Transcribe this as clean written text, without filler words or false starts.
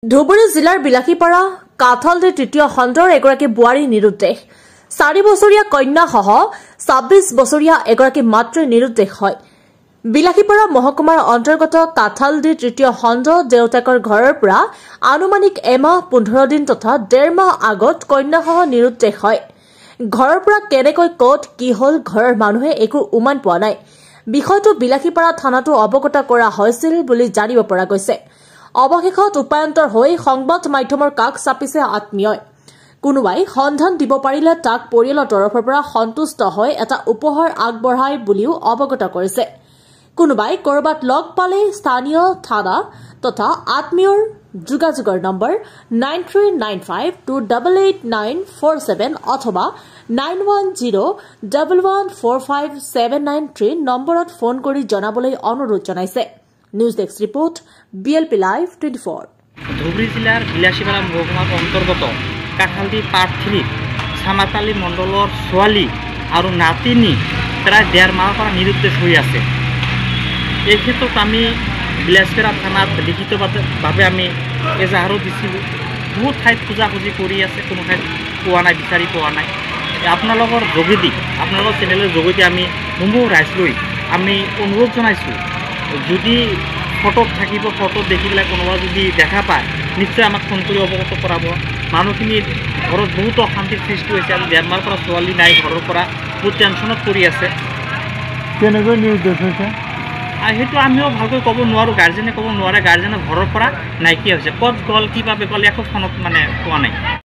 ধুবুৰী জিলাৰ বিলাসীপাৰা কাঠলদী তৃতীয় খণ্ডৰ এগৰাকী বোৱাৰী নিৰুদ্দেশ 4 বছৰীয়া কন্যাসহ 26 বছৰীয়া এগৰাকী মাতৃ নিৰুদ্দেশ হয়। বিলাসীপাৰা মহকুমাৰ অন্তৰ্গত কাঠলদী তৃতীয় খণ্ড দেউতাকৰ ঘৰৰ পৰা আনুমানিক এমাহ 15 দিন তথা 1.5 মাহ আগত কন্যাসহ নিৰুদ্দেশ হয়। ঘৰৰ পৰা কেনেকৈ কত কি হল ঘৰৰ মানুহে একো উমান পোৱা নাই। বিষয়টো বিলাসীপাৰা থানাতো অৱগত কৰা হৈছিল বুলি জানিব পৰা গৈছে। অৱশেষত উপায়ন্তৰ হৈ সংবাদ মাধ্যমৰ কাষ চাপিছে আত্মীয়ই। কোনোবাই সন্ধান দিব পাৰিলে তাক পৰিয়ালৰ তৰফৰ পৰা সন্তুষ্ট হৈ এটা উপহাৰ আগবঢ়ায় বুলিও অৱগত কৰিছে। কোনোবাই কৰবাত লগ পালে স্থানীয় থানা তথা আত্মীয়ৰ যোগাযোগৰ নম্বৰ 9395288947 অথবা 9101145793 নম্বৰত ফোন কৰি জনাবলৈ অনুৰোধ জনাইছে। News desk report BLP live 24। Dhubri জিলাৰ বিলাসীপাৰা মহকুমাৰ অন্তৰ্গত কাঠালদী পাৰ্ট 3 সামাতালী মণ্ডলৰ ছোৱালী আৰু নাতিনী প্ৰায় 1.5 মাহৰ পৰা নিৰুদ্দেশ হৈ আছে। এই ক্ষেত্ৰত আমি বিলাসীপাৰা থানাত লিখিতভাৱে আমি এজাহাৰো দিছিলোঁ। বহুত ঠাইত খোজাখুজি কৰি আছে, কোনো ঠাইত পোৱা নাই, বিচাৰি পোৱা নাই। আপোনালোকৰ যোগেদি, আপোনালোকৰ চেনেলৰ যোগেদি আমি সমূহ ৰাইজ লৈ আমি অনুৰোধ জনাইছোঁ, যদি ফটোত থাকিব, ফটোত দেখি পেলাই কোনোবা যদি দেখা পায় নিশ্চয় আমাক ফোন কৰি অৱগত কৰাব। মানুহখিনিৰ ঘৰত বহুত অশান্তিৰ সৃষ্টি হৈছে আৰু 1.5 মাহৰ পৰা ছোৱালী নাই, ঘৰৰ পৰা বহুত টেনশ্যনত পৰি আছে। কেনেকৈ নিৰুদ্দেশ হৈছে সেইটো আমিও ভালকৈ ক'ব নোৱাৰোঁ, গাৰ্জেনে ক'ব নোৱাৰে। গাৰ্জেনে ঘৰৰ পৰা নাইকিয়া হৈছে, ক'ত গ'ল, কি পাবে গ'ল একো ফোনত পোৱা নাই।